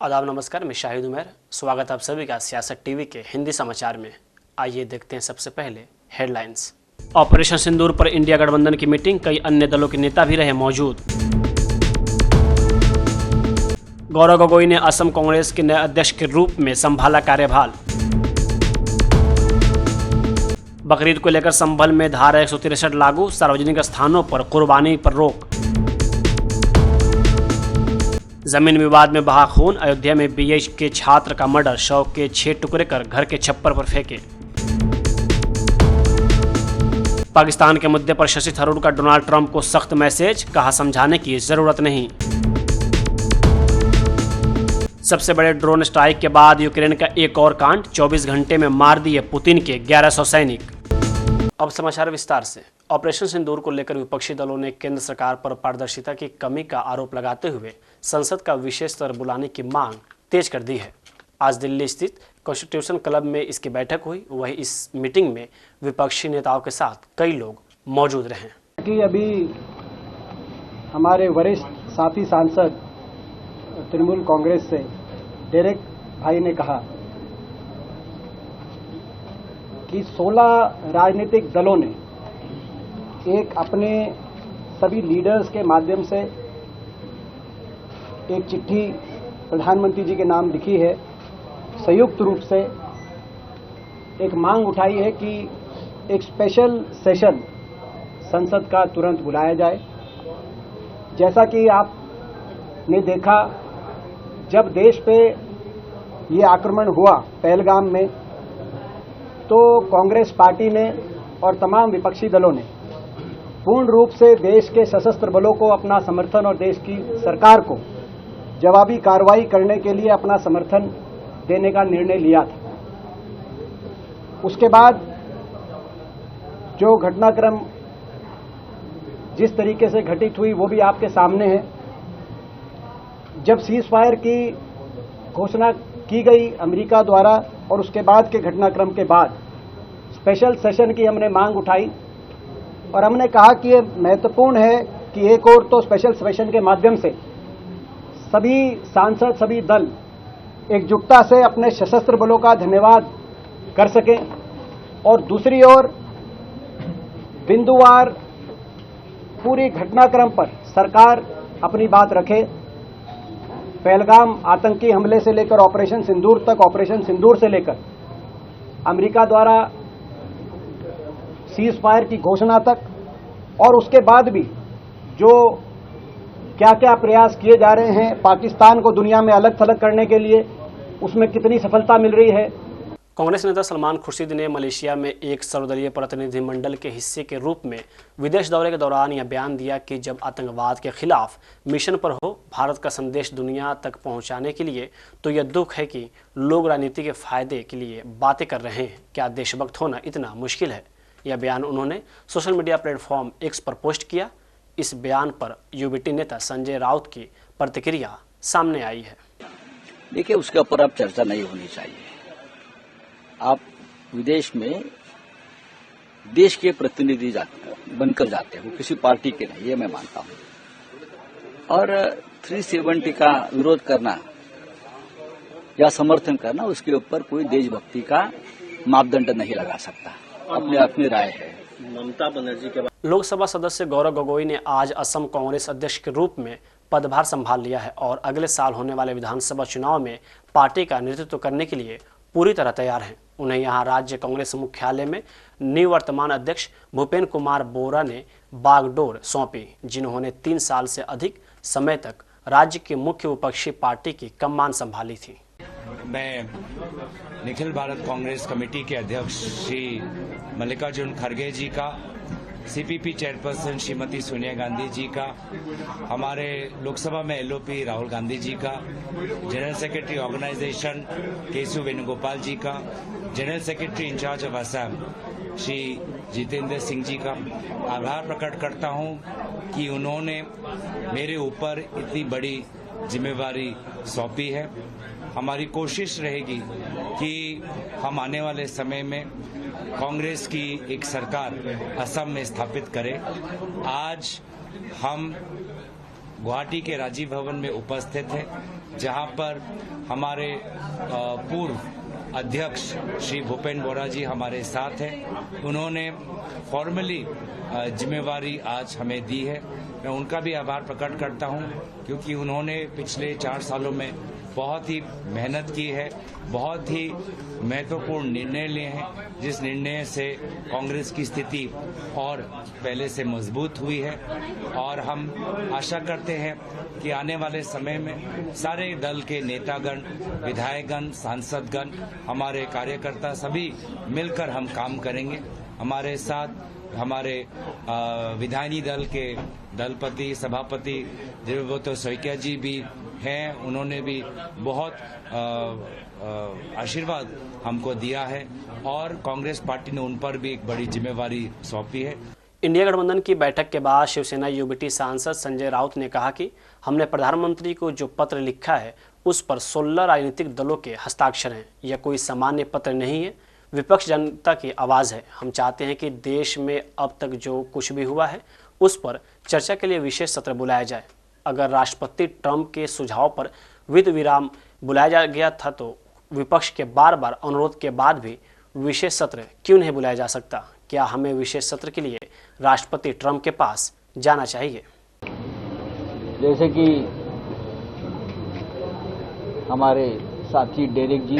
आदाब नमस्कार, मैं शाहिद उमर। स्वागत आप सभी का सियासत टीवी के हिंदी समाचार में। आइए देखते हैं सबसे पहले हेडलाइंस। ऑपरेशन सिंदूर पर इंडिया गठबंधन की मीटिंग, कई अन्य दलों के नेता भी रहे मौजूद। गौरव गोगोई ने असम कांग्रेस के नए अध्यक्ष के रूप में संभाला कार्यभार। बकरीद को लेकर संभल में धारा 163 लागू, सार्वजनिक स्थानों पर कुर्बानी पर रोक। जमीन विवाद में बहा खून, अयोध्या में बीएच के छात्र का मर्डर, शव के 6 टुकड़े कर घर के छप्पर पर फेंके। पाकिस्तान के मुद्दे पर शशि थरूर का डोनाल्ड ट्रंप को सख्त मैसेज, कहा समझाने की जरूरत नहीं। सबसे बड़े ड्रोन स्ट्राइक के बाद यूक्रेन का एक और कांड, 24 घंटे में मार दिए पुतिन के 1100 सैनिक। अब समाचार विस्तार से। ऑपरेशन सिंदूर को लेकर विपक्षी दलों ने केंद्र सरकार पर पारदर्शिता की कमी का आरोप लगाते हुए संसद का विशेष सत्र बुलाने की मांग तेज कर दी है। आज दिल्ली स्थित कॉन्स्टिट्यूशन क्लब में इसकी बैठक हुई। वहीं इस मीटिंग में विपक्षी नेताओं के साथ कई लोग मौजूद रहे। कि अभी हमारे वरिष्ठ साथी सांसद तृणमूल कांग्रेस से डेरेक भाई ने कहा कि 16 राजनीतिक दलों ने एक अपने सभी लीडर्स के माध्यम से एक चिट्ठी प्रधानमंत्री जी के नाम लिखी है। संयुक्त रूप से एक मांग उठाई है कि एक स्पेशल सेशन संसद का तुरंत बुलाया जाए। जैसा कि आपने देखा, जब देश पे ये आक्रमण हुआ पहलगाम में, तो कांग्रेस पार्टी ने और तमाम विपक्षी दलों ने पूर्ण रूप से देश के सशस्त्र बलों को अपना समर्थन और देश की सरकार को जवाबी कार्रवाई करने के लिए अपना समर्थन देने का निर्णय लिया था। उसके बाद जो घटनाक्रम जिस तरीके से घटित हुई वो भी आपके सामने है। जब सीज फायर की घोषणा की गई अमेरिका द्वारा और उसके बाद के घटनाक्रम के बाद स्पेशल सेशन की हमने मांग उठाई और हमने कहा कि ये महत्वपूर्ण है कि एक और तो स्पेशल सेशन के माध्यम से सभी सांसद, सभी दल एकजुटता से अपने सशस्त्र बलों का धन्यवाद कर सकें और दूसरी ओर बिंदुवार पूरी घटनाक्रम पर सरकार अपनी बात रखे। पहलगाम आतंकी हमले से लेकर ऑपरेशन सिंदूर तक, ऑपरेशन सिंदूर से लेकर अमेरिका द्वारा सीज फायर की घोषणा तक और उसके बाद भी जो क्या क्या प्रयास किए जा रहे हैं पाकिस्तान को दुनिया में अलग थलग करने के लिए, उसमें कितनी सफलता मिल रही है। कांग्रेस नेता सलमान खुर्शीद ने मलेशिया में एक सर्वदलीय प्रतिनिधिमंडल के हिस्से के रूप में विदेश दौरे के दौरान यह बयान दिया कि जब आतंकवाद के खिलाफ मिशन पर हो भारत का संदेश दुनिया तक पहुंचाने के लिए, तो यह दुख है कि लोग राजनीति के फायदे के लिए बातें कर रहे हैं। क्या देशभक्त होना इतना मुश्किल है? यह बयान उन्होंने सोशल मीडिया प्लेटफॉर्म एक्स पर पोस्ट किया। इस बयान पर यूबीटी नेता संजय राउत की प्रतिक्रिया सामने आई है। देखिए, उसके ऊपर अब चर्चा नहीं होनी चाहिए। आप विदेश में देश के प्रतिनिधि बनकर जाते हो, किसी पार्टी के नहीं, ये मैं मानता हूं। और 370 का विरोध करना या समर्थन करना, उसके ऊपर कोई देशभक्ति का मापदंड नहीं लगा सकता। अपनी अपनी राय है। ममता बनर्जी के बाद लोकसभा सदस्य गौरव गोगोई ने आज असम कांग्रेस अध्यक्ष के रूप में पदभार संभाल लिया है और अगले साल होने वाले विधानसभा चुनाव में पार्टी का नेतृत्व करने के लिए पूरी तरह तैयार हैं। उन्हें यहां राज्य कांग्रेस मुख्यालय में निवर्तमान अध्यक्ष भूपेन कुमार बोरा ने बागडोर सौंपी, जिन्होंने 3 साल से अधिक समय तक राज्य की मुख्य विपक्षी पार्टी की कमान संभाली थी। मैं निखिल भारत कांग्रेस कमेटी के अध्यक्ष श्री मल्लिकार्जुन खड़गे जी का, सीपीपी चेयरपर्सन श्रीमती सोनिया गांधी जी का, हमारे लोकसभा में एलओपी राहुल गांधी जी का, general secretary organisation Keshav Venugopal ji का, general secretary in charge of Assam Shri Jitendra Singh ji का आभार प्रकट करता हूं कि उन्होंने मेरे ऊपर इतनी बड़ी जिम्मेवारी सौंपी है। हमारी कोशिश रहेगी कि हम आने वाले समय में कांग्रेस की एक सरकार असम में स्थापित करें। आज हम गुवाहाटी के राजीव भवन में उपस्थित है, जहां पर हमारे पूर्व अध्यक्ष श्री भूपेन बोरा जी हमारे साथ हैं। उन्होंने फॉर्मली जिम्मेवारी आज हमें दी है। मैं उनका भी आभार प्रकट करता हूं, क्योंकि उन्होंने पिछले 4 सालों में बहुत ही मेहनत की है, बहुत ही महत्वपूर्ण निर्णय लिए हैं, जिस निर्णय से कांग्रेस की स्थिति और पहले से मजबूत हुई है। और हम आशा करते हैं कि आने वाले समय में सारे दल के नेतागण, विधायकगण, सांसदगण, हमारे कार्यकर्ता सभी मिलकर हम काम करेंगे। हमारे साथ हमारे विधायनी दल के दलपति सभापति देवव्रत सैकिया जी भी हैं। उन्होंने भी बहुत आशीर्वाद हमको दिया है और कांग्रेस पार्टी ने उन पर भी एक बड़ी जिम्मेवारी सौंपी है। इंडिया गठबंधन की बैठक के बाद शिवसेना यूबीटी सांसद संजय राउत ने कहा कि हमने प्रधानमंत्री को जो पत्र लिखा है उस पर 16 राजनीतिक दलों के हस्ताक्षर हैं। यह कोई सामान्य पत्र नहीं है, विपक्ष जनता की आवाज़ है। हम चाहते हैं कि देश में अब तक जो कुछ भी हुआ है उस पर चर्चा के लिए विशेष सत्र बुलाया जाए। अगर राष्ट्रपति ट्रंप के सुझाव पर विद विराम बुलाया गया था तो विपक्ष के बार बार अनुरोध के बाद भी विशेष सत्र क्यों नहीं बुलाया जा सकता? क्या हमें विशेष सत्र के लिए राष्ट्रपति ट्रंप के पास जाना चाहिए? जैसे कि हमारे साथी डेरेक जी,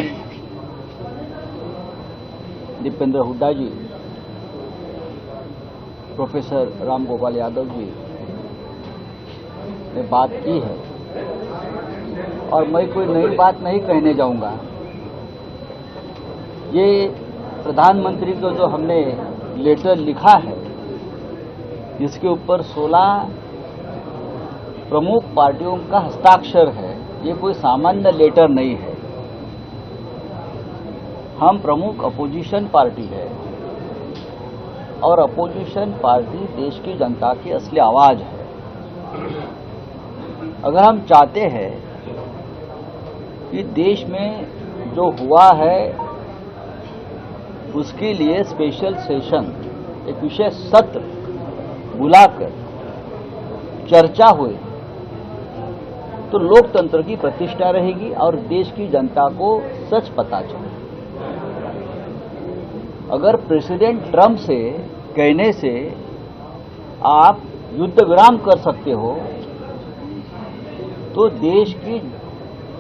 दीपेंद्र हुड्डा जी, प्रोफेसर राम गोपाल यादव जी ने बात की है और मैं कोई नई बात नहीं कहने जाऊंगा। ये प्रधानमंत्री को जो हमने लेटर लिखा है, जिसके ऊपर 16 प्रमुख पार्टियों का हस्ताक्षर है, ये कोई सामान्य लेटर नहीं है। हम प्रमुख अपोजिशन पार्टी है और अपोजिशन पार्टी देश की जनता की असली आवाज है। अगर हम चाहते हैं कि देश में जो हुआ है उसके लिए स्पेशल सेशन, एक विशेष सत्र बुलाकर चर्चा हुई तो लोकतंत्र की प्रतिष्ठा रहेगी और देश की जनता को सच पता चले। अगर प्रेसिडेंट ट्रंप से कहने से आप युद्ध विराम कर सकते हो तो देश की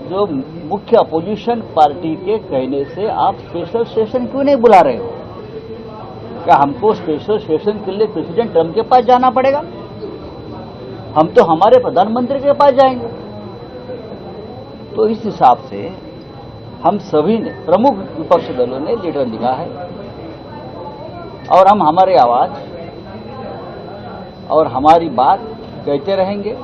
जो मुख्य अपोजिशन पार्टी के कहने से आप स्पेशल सेशन क्यों नहीं बुला रहे हो? क्या हमको स्पेशल सेशन के लिए प्रेसिडेंट ट्रंप के पास जाना पड़ेगा? हम तो हमारे प्रधानमंत्री के पास जाएंगे। तो इस हिसाब से हम सभी ने, प्रमुख विपक्षी दलों ने लेटर लिखा है और हम हमारी आवाज और हमारी बात कहते रहेंगे।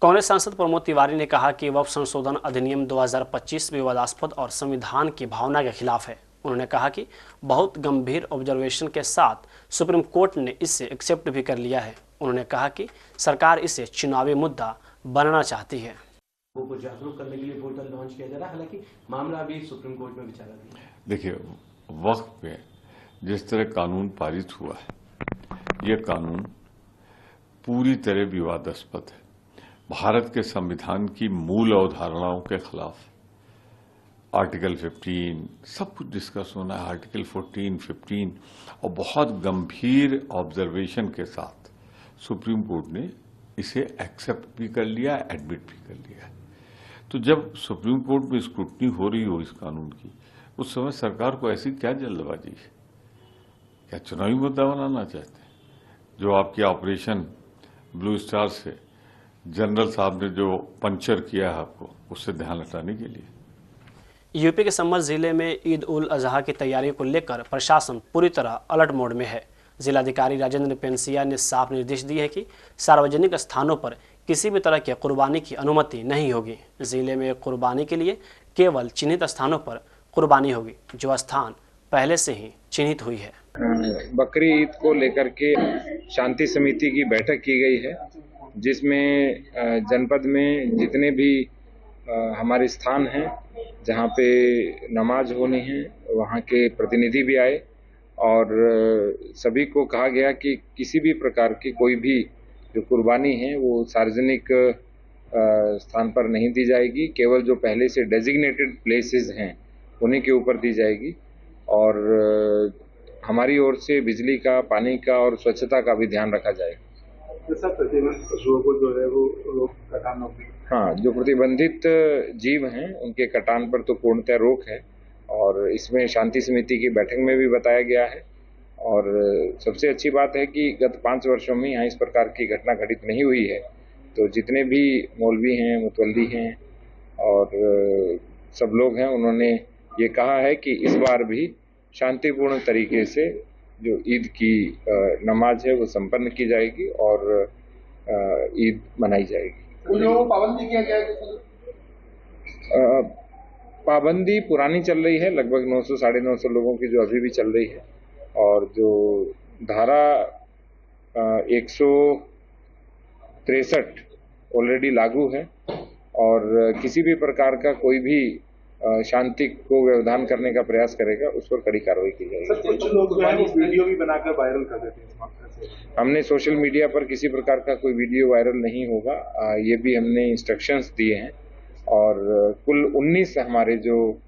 कांग्रेस सांसद प्रमोद तिवारी ने कहा कि वक्फ संशोधन अधिनियम 2025 विवादास्पद और संविधान की भावना के खिलाफ है। उन्होंने कहा कि बहुत गंभीर ऑब्जर्वेशन के साथ सुप्रीम कोर्ट ने इसे एक्सेप्ट भी कर लिया है। उन्होंने कहा कि सरकार इसे चुनावी मुद्दा बनाना चाहती है। लोगों को जागरूक करने के लिए पोर्टल लॉन्च किया जा रहा है, हालांकि मामला अभी सुप्रीम कोर्ट में विचाराधीन है। देखिए, वक्फ पे जिस तरह कानून पारित हुआ है, ये कानून पूरी तरह विवादास्पद है, भारत के संविधान की मूल अवधारणाओं के खिलाफ। आर्टिकल 15 सब कुछ डिस्कस होना है, आर्टिकल 14, 15 और बहुत गंभीर ऑब्जर्वेशन के साथ सुप्रीम कोर्ट ने इसे एक्सेप्ट भी कर लिया, एडमिट भी कर लिया। तो जब सुप्रीम कोर्ट में स्क्रूटनी हो रही हो इस कानून की, उस समय सरकार को ऐसी क्या जल्दबाजी है? क्या चुनावी मुद्दा बनाना चाहते हैं? जो आपकी ऑपरेशन ब्लू स्टार से जनरल साहब ने जो पंचर किया है आपको, उससे ध्यान हटाने के लिए। यूपी के संभल जिले में ईद उल अजहा की तैयारियों को लेकर प्रशासन पूरी तरह अलर्ट मोड में है। जिलाधिकारी राजेंद्र पेंसिया ने साफ निर्देश दिए हैं कि सार्वजनिक स्थानों पर किसी भी तरह की कुर्बानी की अनुमति नहीं होगी। जिले में कुर्बानी के लिए केवल चिन्हित स्थानों पर कुर्बानी होगी, जो स्थान पहले से ही चिन्हित हुई है। बकरी ईद को लेकर के शांति समिति की बैठक की गई है, जिसमें जनपद में जितने भी हमारे स्थान हैं जहां पे नमाज होनी है, वहां के प्रतिनिधि भी आए और सभी को कहा गया कि किसी भी प्रकार की कोई भी जो कुर्बानी है वो सार्वजनिक स्थान पर नहीं दी जाएगी। केवल जो पहले से डेजिग्नेटेड प्लेसेस हैं उन्हीं के ऊपर दी जाएगी। और हमारी ओर से बिजली का, पानी का और स्वच्छता का भी ध्यान रखा जाएगा। तो सब पशुओं को जो है वो रोक कटान होगी। हाँ, जो प्रतिबंधित जीव हैं उनके कटान पर तो पूर्णतः रोक है और इसमें शांति समिति की बैठक में भी बताया गया है। और सबसे अच्छी बात है कि गत 5 वर्षों में यहाँ इस प्रकार की घटना घटित नहीं हुई है। तो जितने भी मौलवी हैं, मुतवल्ली हैं और सब लोग हैं, उन्होंने ये कहा है कि इस बार भी शांतिपूर्ण तरीके से जो ईद की नमाज है वो संपन्न की जाएगी और ईद मनाई जाएगी। पाबंदी किया गया है? पाबंदी पुरानी चल रही है, लगभग 900 साढ़े 900 लोगों की जो अभी भी चल रही है। और जो धारा 163 ऑलरेडी लागू है और किसी भी प्रकार का कोई भी शांति को व्यवधान करने का प्रयास करेगा उस पर कड़ी कार्रवाई की जाएगी। सर, कुछ लोग जो है वो वीडियो भी बनाकर वायरल कर देते हैं। हमने सोशल मीडिया पर किसी प्रकार का कोई वीडियो वायरल नहीं होगा, ये भी हमने इंस्ट्रक्शंस दिए हैं। और कुल 19 हमारे जो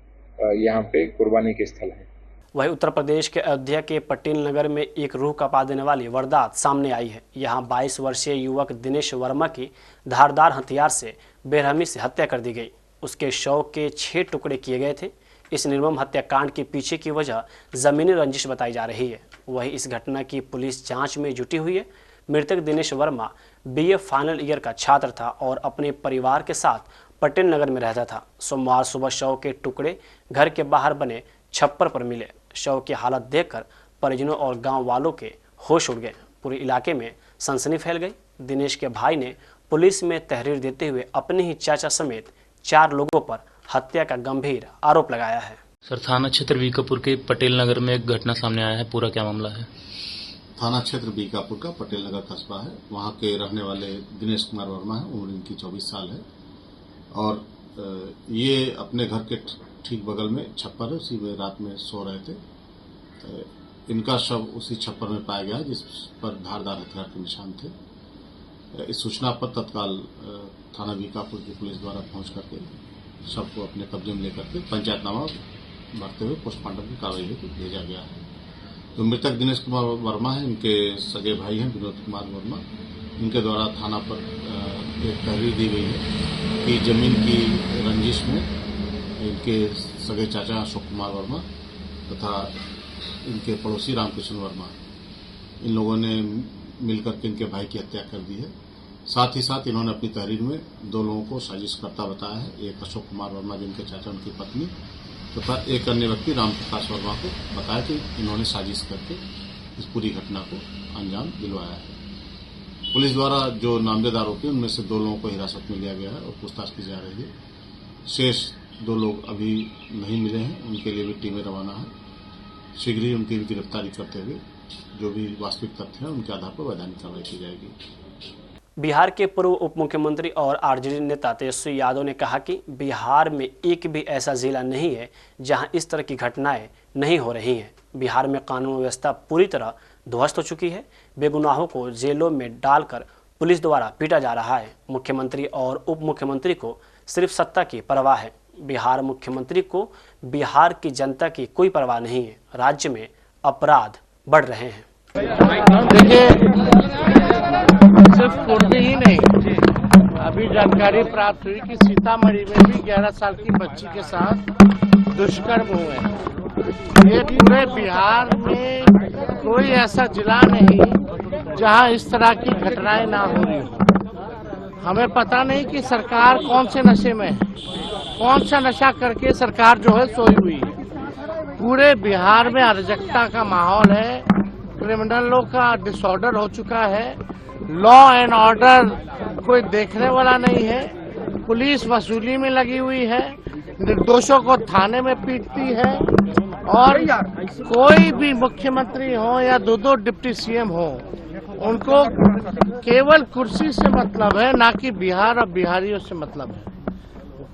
यहाँ पे कुर्बानी के स्थल हैं। वहीं उत्तर प्रदेश के अयोध्या के पटेल नगर में एक रूह कपा देने वाली वारदात सामने आई है। यहाँ 22 वर्षीय युवक दिनेश वर्मा की धारदार हथियार से बेरहमी से हत्या कर दी गई। उसके शव के 6 टुकड़े किए गए थे। इस निर्मम हत्याकांड के पीछे की वजह जमीनी रंजिश बताई जा रही है। वहीं इस घटना की पुलिस जांच में जुटी हुई है। मृतक Dinesh Verma BA final year का छात्र था और अपने परिवार के साथ पटेल नगर में रहता था। सोमवार सुबह शव के टुकड़े घर के बाहर बने छप्पर पर मिले। शव की हालत देखकर परिजनों और गांव वालों के होश उड़ गए। पूरे इलाके में सनसनी फैल गई। दिनेश के भाई ने पुलिस में तहरीर देते हुए अपने ही चाचा समेत 4 लोगों पर हत्या का गंभीर आरोप लगाया है। सर, थाना क्षेत्र बीकापुर के पटेल नगर में एक घटना सामने आया है, पूरा क्या मामला है? थाना क्षेत्र बीकापुर का पटेल नगर कस्बा है। वहाँ के रहने वाले दिनेश कुमार वर्मा है, उम्र इनकी 24 साल है और ये अपने घर के ठीक बगल में छप्पर है, उसी में रात में सो रहे थे। इनका शव उसी छप्पर में पाया गया जिस पर धारदार हथियार के निशान थे। इस सूचना पर तत्काल थाना बीकापुर की पुलिस द्वारा पहुंच करके शव को अपने कब्जे में लेकर के पंचायतनामा भरते हुए पोस्टमार्टम की कार्रवाई हेतु भेजा गया है। तो मृतक दिनेश कुमार वर्मा है, इनके सगे भाई हैं विनोद कुमार वर्मा। इनके द्वारा थाना पर एक तहरीर दी गई है कि जमीन की रंजिश में इनके सगे चाचा अशोक कुमार वर्मा तथा इनके पड़ोसी रामकृष्ण वर्मा, इन लोगों ने मिलकर के इनके भाई की हत्या कर दी है। साथ ही साथ इन्होंने अपनी तहरीर में 2 लोगों को साजिशकर्ता बताया है। एक अशोक कुमार वर्मा जिनके चाचा उनकी पत्नी तथा एक अन्य व्यक्ति रामप्रकाश वर्मा को बताया कि इन्होंने साजिश करके इस पूरी घटना को अंजाम दिलवाया है। पुलिस द्वारा जो नामजद आरोपी उनमें से 2 लोगों को हिरासत में लिया गया है और पूछताछ की जा रही है। शेष 2 लोग अभी नहीं मिले हैं, उनके लिए भी टीमें रवाना है। शीघ्र ही उनकी भी गिरफ्तारी करते हुए जो भी वास्तविक तथ्य हैं उनके आधार पर वैधानिक कार्रवाई की जाएगी। बिहार के पूर्व उप मुख्यमंत्री और आरजेडी नेता तेजस्वी यादव ने कहा कि बिहार में एक भी ऐसा जिला नहीं है जहां इस तरह की घटनाएं नहीं हो रही हैं। बिहार में कानून व्यवस्था पूरी तरह ध्वस्त हो चुकी है। बेगुनाहों को जेलों में डालकर पुलिस द्वारा पीटा जा रहा है। मुख्यमंत्री और उप मुख्यमंत्री को सिर्फ सत्ता की परवाह है। बिहार मुख्यमंत्री को बिहार की जनता की कोई परवाह नहीं है। राज्य में अपराध बढ़ रहे हैं। देखिए, सिर्फ पूर्वी ही नहीं, अभी जानकारी प्राप्त हुई कि सीतामढ़ी में भी 11 साल की बच्ची के साथ दुष्कर्म हुए हैं। ये पूरे बिहार में कोई ऐसा जिला नहीं जहां इस तरह की घटनाएं ना हो रही हो। हमें पता नहीं कि सरकार कौन से नशे में है, कौन सा नशा करके सरकार जो है सोई हुई है। पूरे बिहार में अराजकता का माहौल है, क्रिमिनलों का डिसऑर्डर हो चुका है, लॉ एंड ऑर्डर कोई देखने वाला नहीं है, पुलिस वसूली में लगी हुई है, निर्दोषों को थाने में पीटती है और कोई भी मुख्यमंत्री हो या 2 डिप्टी सीएम हो, उनको केवल कुर्सी से मतलब है, ना कि बिहार और बिहारियों से मतलब है।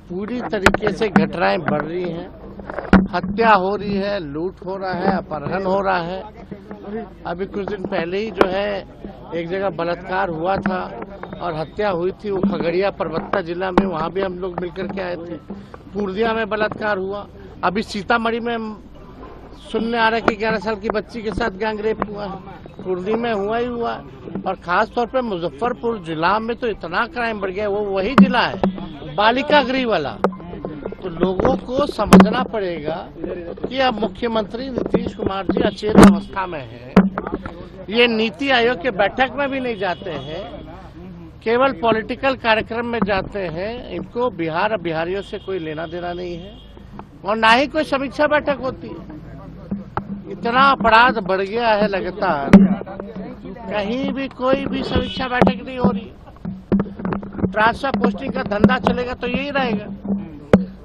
पूरी तरीके से घटनाएं बढ़ रही हैं, हत्या हो रही है, लूट हो रहा है, अपहरण हो रहा है। अभी कुछ दिन पहले ही जो है एक जगह बलात्कार हुआ था और हत्या हुई थी वो खगड़िया परबत्ता जिला में, वहाँ भी हम लोग मिलकर के आए थे। पूर्णिया में बलात्कार हुआ, अभी सीतामढ़ी में सुनने आ रहा है कि 11 साल की बच्ची के साथ गैंगरेप हुआ है। पूर्णिया में हुआ ही हुआ, और खास तौर पे मुजफ्फरपुर जिला में तो इतना क्राइम बढ़ गया, वो वही जिला है बालिका गृह वाला। तो लोगों को समझना पड़ेगा कि अब मुख्यमंत्री नीतीश कुमार जी अचेत अवस्था में है, ये नीति आयोग के बैठक में भी नहीं जाते हैं, केवल पॉलिटिकल कार्यक्रम में जाते हैं। इनको बिहार और बिहारियों से कोई लेना देना नहीं है, और ना ही कोई समीक्षा बैठक होती है। इतना अपराध बढ़ गया है लगातार, कहीं भी कोई भी समीक्षा बैठक नहीं हो रही। ट्रांसफर पोस्टिंग का धंधा चलेगा तो यही रहेगा,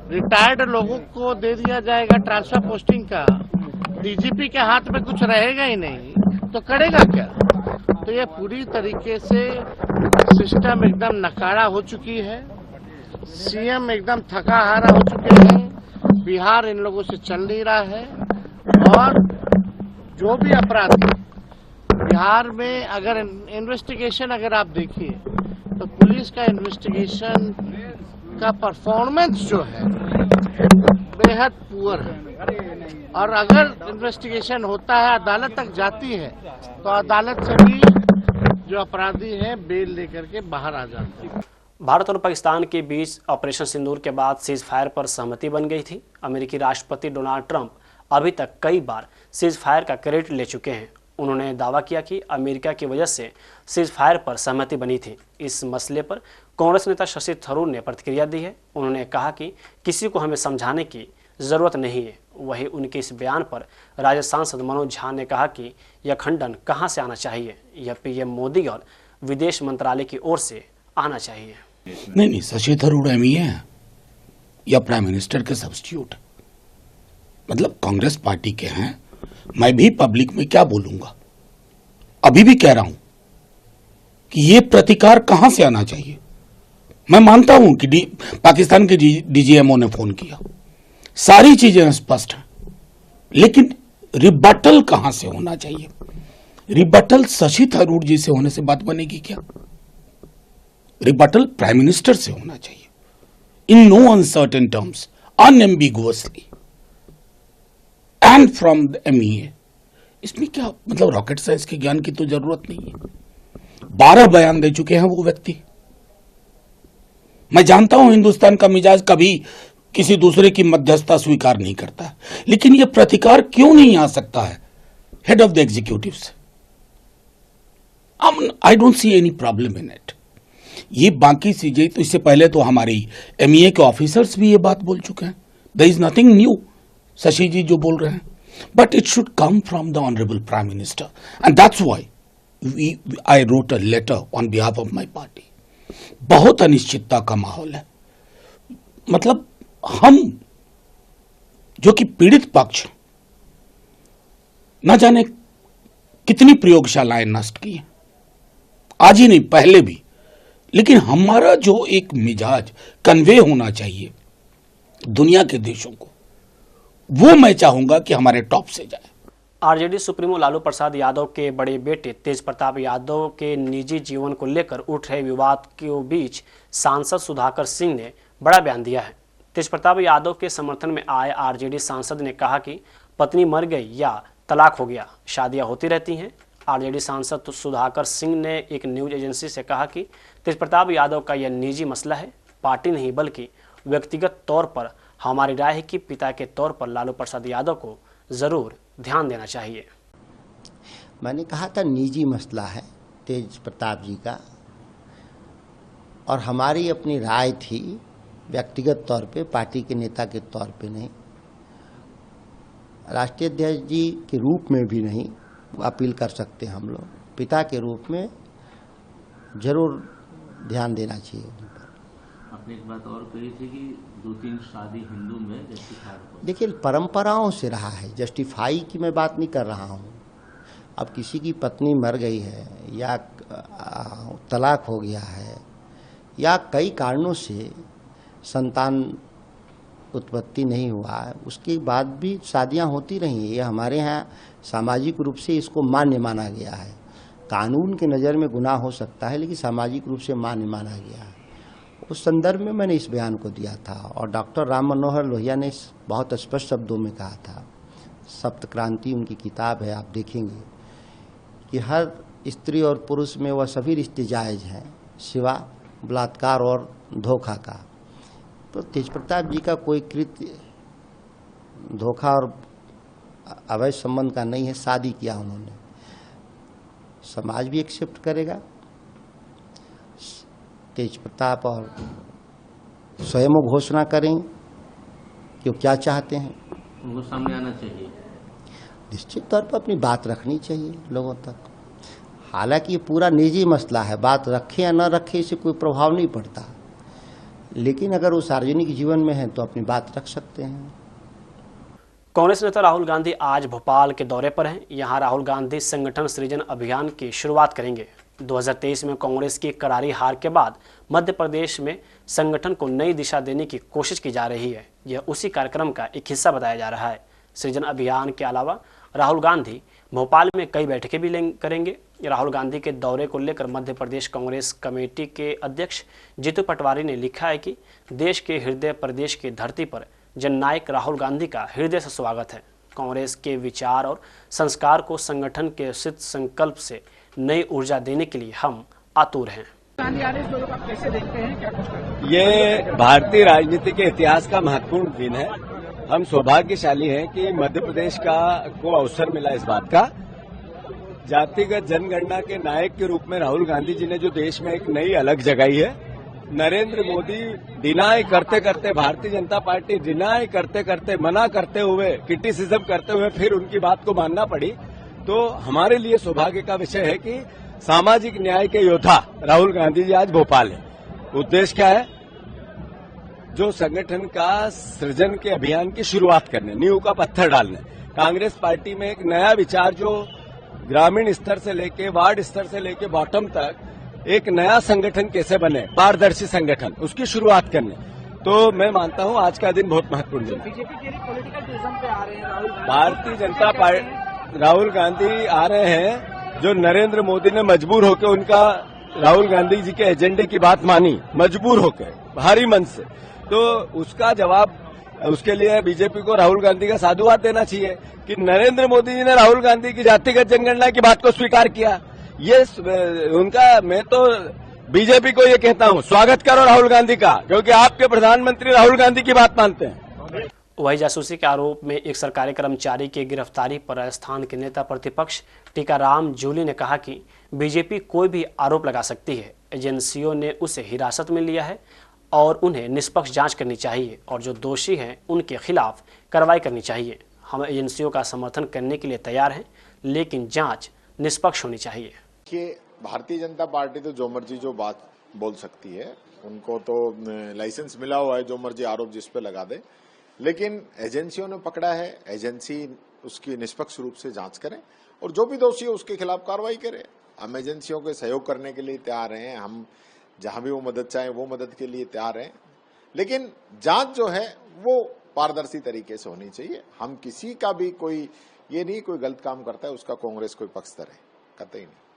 रिटायर्ड लोगों को दे दिया जाएगा ट्रांसफर पोस्टिंग का, डीजीपी के हाथ में कुछ रहेगा ही नहीं तो करेगा क्या। तो ये पूरी तरीके से सिस्टम एकदम नकारा हो चुकी है, सीएम एकदम थका हारा हो चुके हैं, बिहार इन लोगों से चल नहीं रहा है। और जो भी अपराधी बिहार में, अगर इन्वेस्टिगेशन अगर आप देखिए तो पुलिस का इन्वेस्टिगेशन का परफॉर्मेंस जो है बेहद पुअर है, और अगर इन्वेस्टिगेशन होता है, अदालत तक जाती है, तो अदालत से भी जो अपराधी हैं बेल लेकर के बाहर आ जाते हैं। भारत और पाकिस्तान के बीच ऑपरेशन सिंदूर के बाद सीज फायर पर सहमति बन गई थी। अमेरिकी राष्ट्रपति डोनाल्ड ट्रंप अभी तक कई बार सीज फायर का क्रेडिट ले चुके हैं। उन्होंने दावा किया कि अमेरिका की वजह से सीज फायर पर सहमति बनी थी। इस मसले पर कांग्रेस नेता शशि थरूर ने प्रतिक्रिया दी है। उन्होंने कहा कि किसी को हमें समझाने की जरूरत नहीं है। वहीं उनके इस बयान पर राज्य सांसद मनोज झा ने कहा कि यह खंडन कहां से आना चाहिए, यह पीएम मोदी और विदेश मंत्रालय की ओर से आना चाहिए। नहीं, शशि थरूर एमई है या प्राइम मिनिस्टर के सब्स्टिट्यूट, मतलब कांग्रेस पार्टी के हैं। मैं भी पब्लिक में क्या बोलूंगा, अभी भी कह रहा हूं कि ये प्रतिकार कहां से आना चाहिए। मैं मानता हूं कि पाकिस्तान के डीजीएमओ ने फोन किया, सारी चीजें स्पष्ट हैं, लेकिन रिबटल कहां से होना चाहिए। रिबटल शशि थरूर जी से होने से बात बनेगी क्या? रिबटल प्राइम मिनिस्टर से होना चाहिए, in no uncertain terms, unambiguously and from the MEA. इसमें क्या मतलब रॉकेट साइंस के ज्ञान की तो जरूरत नहीं है। 12 बयान दे चुके हैं वो व्यक्ति। मैं जानता हूं हिंदुस्तान का मिजाज कभी किसी दूसरे की मध्यस्थता स्वीकार नहीं करता, लेकिन यह प्रतिकार क्यों नहीं आ सकता है हेड ऑफ द एग्जीक्यूटिव से? I don't see any problem in it. ये बाकी चीजें तो इससे पहले तो हमारी एमईए के ऑफिसर्स भी ये बात बोल चुके हैं। There is nothing new Shashi ji जो बोल रहे हैं, but it should come from the honourable prime minister, and that's why I wrote a letter on behalf of my party. बहुत अनिश्चितता का माहौल है, मतलब हम जो कि पीड़ित पक्ष न जाने कितनी प्रयोगशालाएं नष्ट की हैं, आज ही नहीं पहले भी, लेकिन हमारा जो एक मिजाज कन्वे होना चाहिए दुनिया के देशों को, वो मैं चाहूंगा कि हमारे टॉप से जाए। आरजेडी सुप्रीमो लालू प्रसाद यादव के बड़े बेटे तेज प्रताप यादव के निजी जीवन को लेकर उठ रहे विवाद के बीच सांसद सुधाकर सिंह ने बड़ा बयान दिया है। तेज प्रताप यादव के समर्थन में आए आरजेडी सांसद ने कहा कि पत्नी मर गई या तलाक हो गया, शादियां होती रहती हैं। आरजेडी सांसद सुधाकर सिंह ने एक न्यूज एजेंसी से कहा कि तेज प्रताप यादव का यह निजी मसला है, पार्टी नहीं बल्कि व्यक्तिगत तौर पर हमारी राय है कि पिता के तौर पर लालू प्रसाद यादव को जरूर ध्यान देना चाहिए। मैंने कहा था निजी मसला है तेज प्रताप जी का, और हमारी अपनी राय थी व्यक्तिगत तौर पे, पार्टी के नेता के तौर पे नहीं, राष्ट्रीय अध्यक्ष जी के रूप में भी नहीं अपील कर सकते हम लोग, पिता के रूप में जरूर ध्यान देना चाहिए। आपने एक बात और कही थी कि 2-3 शादी हिंदू में जस्टिफाई। देखिए परंपराओं से रहा है, जस्टिफाई की मैं बात नहीं कर रहा हूँ। अब किसी की पत्नी मर गई है या तलाक हो गया है या कई कारणों से संतान उत्पत्ति नहीं हुआ है, उसके बाद भी शादियां होती रही हैं। ये हमारे यहाँ सामाजिक रूप से इसको मान्य माना गया है। कानून के नज़र में गुनाह हो सकता है, लेकिन सामाजिक रूप से मान्य माना गया है। उस संदर्भ में मैंने इस बयान को दिया था और डॉक्टर राम मनोहर लोहिया ने बहुत स्पष्ट शब्दों में कहा था, सप्त क्रांति उनकी किताब है, आप देखेंगे कि हर स्त्री और पुरुष में वह सभी रिश्ते जायज़ हैं सिवा बलात्कार और धोखा का। तो तेज प्रताप जी का कोई कृत्य धोखा और अवैध संबंध का नहीं है, शादी किया उन्होंने, समाज भी एक्सेप्ट करेगा। तेज प्रताप और स्वयं घोषणा करें कि वो क्या चाहते हैं, उनको सामने आना चाहिए, निश्चित तौर पर अपनी बात रखनी चाहिए लोगों तक। हालांकि ये पूरा निजी मसला है, बात रखें या न रखें इससे कोई प्रभाव नहीं पड़ता, लेकिन अगर वो सार्वजनिक जीवन में है तो अपनी बात रख सकते हैं। कांग्रेस नेता राहुल गांधी आज भोपाल के दौरे पर हैं। यहां राहुल गांधी संगठन सृजन अभियान की शुरुआत करेंगे। 2023 में कांग्रेस की करारी हार के बाद मध्य प्रदेश में संगठन को नई दिशा देने की कोशिश की जा रही है। यह उसी कार्यक्रम का एक हिस्सा बताया जा रहा है। सृजन अभियान के अलावा राहुल गांधी भोपाल में कई बैठकें भी करेंगे। राहुल गांधी के दौरे को लेकर मध्य प्रदेश कांग्रेस कमेटी के अध्यक्ष जीतू पटवारी ने लिखा है कि देश के हृदय प्रदेश की धरती पर जननायक राहुल गांधी का हृदय से स्वागत है। कांग्रेस के विचार और संस्कार को संगठन के सिद्ध संकल्प से नई ऊर्जा देने के लिए हम आतुर हैं। कैसे देखते हैं? ये भारतीय राजनीति के इतिहास का महत्वपूर्ण दिन है। हम सौभाग्यशाली हैं कि मध्य प्रदेश को अवसर मिला इस बात का। जातिगत जनगणना के नायक के रूप में राहुल गांधी जी ने जो देश में एक नई अलग जगाई है, नरेंद्र मोदी डिनाई करते करते, भारतीय जनता पार्टी डिनाई करते करते, मना करते हुए, क्रिटिसिज्म करते हुए फिर उनकी बात को मानना पड़ी। तो हमारे लिए सौभाग्य का विषय है कि सामाजिक न्याय के योद्धा राहुल गांधी जी आज भोपाल है। उद्देश्य क्या है? जो संगठन का सृजन के अभियान की शुरुआत करने, नींव का पत्थर डालने। कांग्रेस पार्टी में एक नया विचार जो ग्रामीण स्तर से लेके वार्ड स्तर से लेके बॉटम तक एक नया संगठन कैसे बने, पारदर्शी संगठन, उसकी शुरुआत करने। तो मैं मानता हूं आज का दिन बहुत महत्वपूर्ण दिन है। बीजेपी के पॉलिटिकल टूरिज्म पे आ रहे हैं भारतीय जनता पार्टी, राहुल गांधी आ रहे हैं जो नरेंद्र मोदी ने मजबूर होकर उनका राहुल गांधी जी के एजेंडे की बात मानी, मजबूर होकर भारी मन से। तो उसका जवाब, उसके लिए बीजेपी को राहुल गांधी का साधुवाद देना चाहिए कि नरेंद्र मोदी जी ने राहुल गांधी की जातिगत जनगणना की बात को स्वीकार किया। ये उनका, मैं तो बीजेपी को ये कहता हूं, स्वागत करो राहुल गांधी का, क्योंकि आपके प्रधानमंत्री राहुल गांधी की बात मानते हैं। वही जासूसी के आरोप में एक सरकारी कर्मचारी की गिरफ्तारी पर राजस्थान के नेता प्रतिपक्ष टीकाराम जूली ने कहा कि बीजेपी कोई भी आरोप लगा सकती है। एजेंसियों ने उसे हिरासत में लिया है और उन्हें निष्पक्ष जांच करनी चाहिए और जो दोषी हैं उनके खिलाफ कार्रवाई करनी चाहिए। हम एजेंसियों का समर्थन करने के लिए तैयार हैं, लेकिन जांच निष्पक्ष होनी चाहिए। कि भारतीय जनता पार्टी तो जो मर्जी जो बात बोल सकती है, उनको तो लाइसेंस मिला हुआ है, जो मर्जी आरोप जिस पे लगा दे। लेकिन एजेंसियों ने पकड़ा है, एजेंसी उसकी निष्पक्ष रूप से जांच करें और जो भी दोषी है उसके खिलाफ कार्रवाई करें। हम एजेंसियों के सहयोग करने के लिए तैयार हैं, हम जहां भी वो मदद चाहें वो मदद के लिए तैयार हैं, लेकिन जांच जो है वो पारदर्शी तरीके से होनी चाहिए। हम किसी का भी कोई ये नहीं, कोई गलत काम करता है उसका कांग्रेस कोई पक्षधर है, कतई नहीं।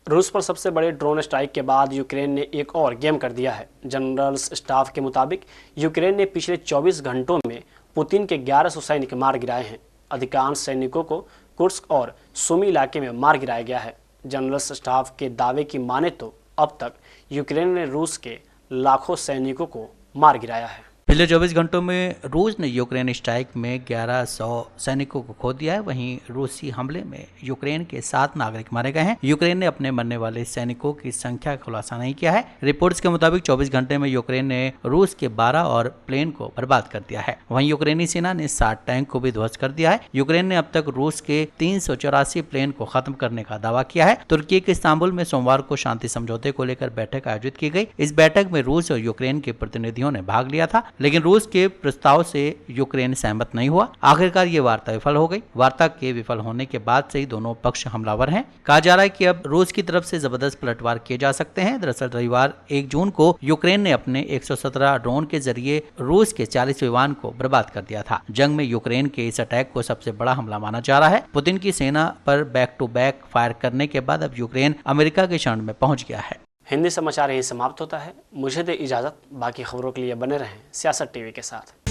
रूस पर सबसे बड़े ड्रोन स्ट्राइक के बाद यूक्रेन ने एक और गेम कर दिया है। जनरल स्टाफ के मुताबिक यूक्रेन ने पिछले 24 घंटों में पुतिन के 1100 सैनिक मार गिराए हैं। अधिकांश सैनिकों को कुर्स्क और सुमी इलाके में मार गिराया गया है। जनरल स्टाफ के दावे की माने तो अब तक यूक्रेन ने रूस के लाखों सैनिकों को मार गिराया है। पिछले 24 घंटों में रूस ने यूक्रेन स्ट्राइक में 1100 सैनिकों को खो दिया है। वहीं रूसी हमले में यूक्रेन के 7 नागरिक मारे गए हैं। यूक्रेन ने अपने मरने वाले सैनिकों की संख्या का खुलासा नहीं किया है। रिपोर्ट्स के मुताबिक 24 घंटे में यूक्रेन ने रूस के 12 और प्लेन को बर्बाद कर दिया है। वहीं यूक्रेनी सेना ने 60 टैंक को भी ध्वस्त कर दिया है। यूक्रेन ने अब तक रूस के 384 प्लेन को खत्म करने का दावा किया है। तुर्की के इस्तांबुल में सोमवार को शांति समझौते को लेकर बैठक आयोजित की गई। इस बैठक में रूस और यूक्रेन के प्रतिनिधियों ने भाग लिया था, लेकिन रूस के प्रस्ताव से यूक्रेन सहमत नहीं हुआ। आखिरकार ये वार्ता विफल हो गई। वार्ता के विफल होने के बाद से ही दोनों पक्ष हमलावर हैं। कहा जा रहा है कि अब रूस की तरफ से जबरदस्त पलटवार किए जा सकते हैं। दरअसल रविवार 1 जून को यूक्रेन ने अपने 117 ड्रोन के जरिए रूस के 40 विमान को बर्बाद कर दिया था। जंग में यूक्रेन के इस अटैक को सबसे बड़ा हमला माना जा रहा है। पुतिन की सेना पर बैक टू बैक फायर करने के बाद अब यूक्रेन अमेरिका के शरण में पहुंच गया है। हिंदी समाचार यहीं समाप्त होता है। मुझे दे इजाजत। बाकी खबरों के लिए बने रहें सियासत टीवी के साथ।